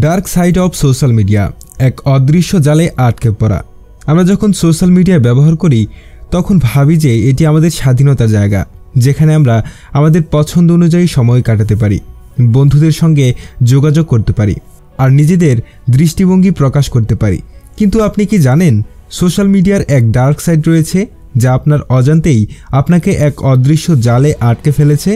Dark side of social media, এক অদৃশ্য জালে আটকে পড়া। আমরা যখন সোশ্যাল মিডিয়া ব্যবহার করি তখন ভাবি যে এটি আমাদের স্বাধীনতার জায়গা, যেখানে আমরা আমাদের পছন্দ অনুযায়ী সময় কাটাতে পারি, বন্ধুদের সঙ্গে যোগাযোগ করতে পারি আর নিজেদের দৃষ্টিভঙ্গি প্রকাশ করতে পারি। কিন্তু আপনি কি জানেন, সোশ্যাল মিডিয়ার এক ডার্ক সাইড রয়েছে যা আপনার অজান্তেই আপনাকে এক অদৃশ্য জালে আটকে ফেলেছে।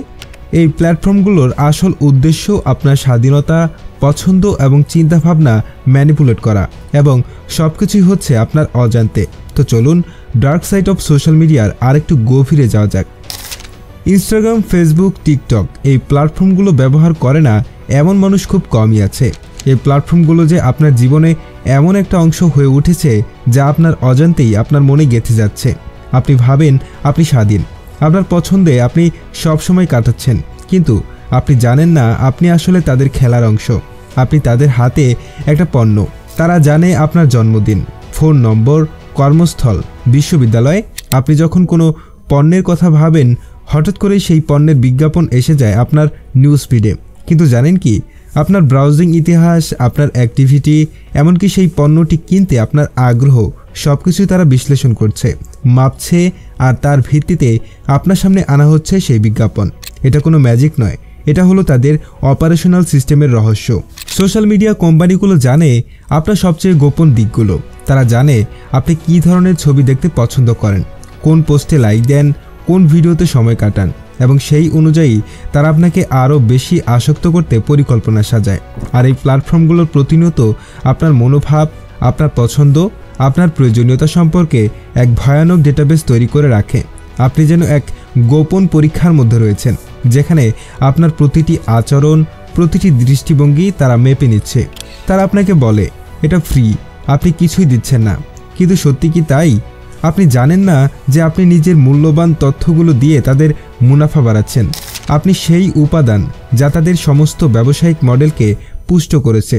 এই প্ল্যাটফর্মগুলোর আসল উদ্দেশ্য আপনার স্বাধীনতা, পছন্দ এবং চিন্তাভাবনা ম্যানিপুলেট করা, এবং সবকিছুই হচ্ছে আপনার অজান্তে। তো চলুন ডার্ক সাইড অফ সোশ্যাল মিডিয়ার আরেকটু গভীরে যাওয়া যাক। ইনস্টাগ্রাম, ফেসবুক, টিকটক এই প্ল্যাটফর্মগুলো ব্যবহার করে না এমন মানুষ খুব কমই আছে। এই প্ল্যাটফর্মগুলো যে আপনার জীবনে এমন একটা অংশ হয়ে উঠেছে যা আপনার অজান্তেই আপনার মনে গেঁথে যাচ্ছে। আপনি ভাবেন আপনি স্বাধীন, আপনার পছন্দে আপনি সবসময় কাটাচ্ছেন, কিন্তু আপনি জানেন না আপনি আসলে তাদের খেলার অংশ। আপনি তাদের হাতে একটা পণ্য। তারা জানে আপনার জন্মদিন, ফোন নম্বর, কর্মস্থল, বিশ্ববিদ্যালয়। আপনি যখন কোনো পণ্যের কথা ভাবেন, হঠাৎ করেই সেই পণ্যের বিজ্ঞাপন এসে যায় আপনার নিউজ ফিডে। কিন্তু জানেন কি, আপনার ব্রাউজিং ইতিহাস, আপনার অ্যাক্টিভিটি, এমনকি সেই পণ্যটি কিনতে আপনার আগ্রহ, সব কিছুই তারা বিশ্লেষণ করছে, মাপছে, আর তার ভিত্তিতে আপনার সামনে আনা হচ্ছে সেই বিজ্ঞাপন। এটা কোনো ম্যাজিক নয়, এটা হলো তাদের অপারেশনাল সিস্টেমের রহস্য। সোশ্যাল মিডিয়া কোম্পানিগুলো জানে আপনার সবচেয়ে গোপন দিকগুলো। তারা জানে আপনি কী ধরনের ছবি দেখতে পছন্দ করেন, কোন পোস্টে লাইক দেন, কোন ভিডিওতে সময় কাটান, এবং সেই অনুযায়ী তারা আপনাকে আরও বেশি আসক্ত করতে পরিকল্পনা সাজায়। আর এই প্ল্যাটফর্মগুলোর প্রতিনিয়ত আপনার মনোভাব, আপনার পছন্দ, আপনার প্রয়োজনীয়তা সম্পর্কে এক ভয়ানক ডেটাবেস তৈরি করে রাখে। আপনি যেন এক গোপন পরীক্ষার মধ্যে রয়েছেন, যেখানে আপনার প্রতিটি আচরণ, প্রতিটি দৃষ্টিভঙ্গি তারা মেপে নিচ্ছে। তারা আপনাকে বলে এটা ফ্রি, আপনি কিছুই দিচ্ছেন না, কিন্তু সত্যি কি তাই? আপনি জানেন না যে আপনি নিজের মূল্যবান তথ্যগুলো দিয়ে তাদের মুনাফা বাড়াচ্ছেন। আপনি সেই উপাদান যা তাদের সমস্ত ব্যবসায়িক মডেলকে পুষ্ট করেছে।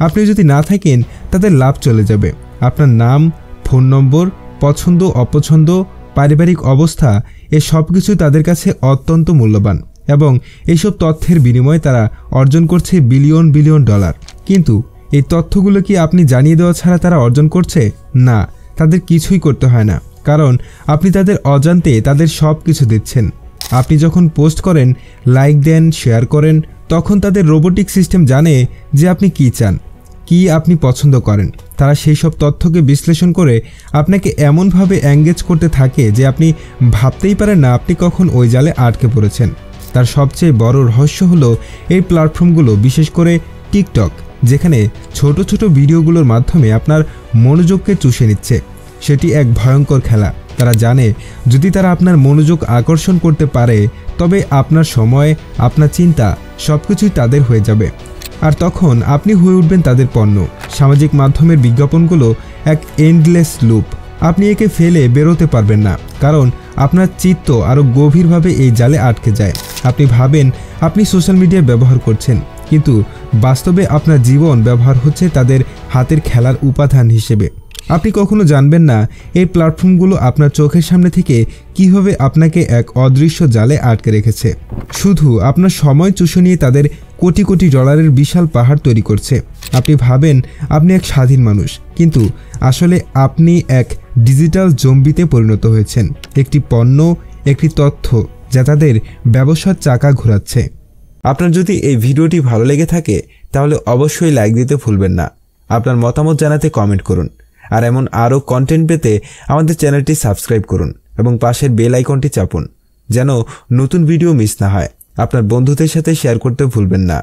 আপনি যদি না থাকেন, তাদের লাভ চলে যাবে। আপনার নাম, ফোন নম্বর, পছন্দ অপছন্দ, পারিবারিক অবস্থা, এ সব কিছু তাদের কাছে অত্যন্ত মূল্যবান, এবং এইসব তথ্যের বিনিময়ে তারা অর্জন করছে বিলিয়ন বিলিয়ন ডলার। কিন্তু এই তথ্যগুলো কি আপনি জানিয়ে দেওয়া ছাড়া তারা অর্জন করছে? না, তাদের কিছুই করতে হয় না, কারণ আপনি তাদের অজান্তে তাদের সব কিছু দিচ্ছেন। আপনি যখন পোস্ট করেন, লাইক দেন, শেয়ার করেন, তখন তাদের রোবোটিক সিস্টেম জানে যে আপনি কী চান, কি আপনি পছন্দ করেন। তারা সেই সব তথ্যকে বিশ্লেষণ করে আপনাকে এমনভাবে এঙ্গেজ করতে থাকে যে আপনি ভাবতেই পারেন না আপনি কখন ওই জালে আটকে পড়েছেন। তার সবচেয়ে বড় রহস্য হলো এই প্ল্যাটফর্মগুলো, বিশেষ করে টিকটক, যেখানে ছোট ছোট ভিডিওগুলোর মাধ্যমে আপনার মনোযোগকে চুষে নিচ্ছে। সেটি এক ভয়ঙ্কর খেলা। তারা জানে যদি তারা আপনার মনোযোগ আকর্ষণ করতে পারে, তবে আপনার সময়, আপনার চিন্তা সবকিছুই তাদের হয়ে যাবে, আর তখন আপনি হয়ে উঠবেন তাদের পণ্য। সামাজিক মাধ্যমের বিজ্ঞাপনগুলো এক এন্ডলেস লুপ। আপনি একে ফেলে বেরোতে পারবেন না, কারণ আপনার চিত্ত আরও গভীরভাবে এই জালে আটকে যায়। আপনি ভাবেন আপনি সোশ্যাল মিডিয়া ব্যবহার করছেন, কিন্তু বাস্তবে আপনার জীবন ব্যবহার হচ্ছে তাদের হাতের খেলার উপাদান হিসেবে। আপনি কখনো জানবেন না এই প্ল্যাটফর্মগুলো আপনার চোখের সামনে থেকে কিভাবে আপনাকে এক অদৃশ্য জালে আটকে রেখেছে। শুধু আপনার সময় চুষে নিয়ে তাদের কোটি কোটি ডলারের বিশাল পাহাড় তৈরি করছে। আপনি ভাবেন আপনি এক স্বাধীন মানুষ, কিন্তু আসলে আপনি এক ডিজিটাল জম্বিতে পরিণত হয়েছেন, একটি পণ্য, একটি তথ্য যা তাদের ব্যবসার চাকা ঘোরাচ্ছে। আপনার যদি এই ভিডিওটি ভালো লেগে থাকে তাহলে অবশ্যই লাইক দিতে ভুলবেন না। আপনার মতামত জানাতে কমেন্ট করুন, আর এমন আরও কন্টেন্ট পেতে আমাদের চ্যানেলটি সাবস্ক্রাইব করুন এবং পাশের বেল আইকনটি চাপুন, যেন নতুন ভিডিও মিস না হয়। আপনার বন্ধুদের সাথে শেয়ার করতে ভুলবেন না।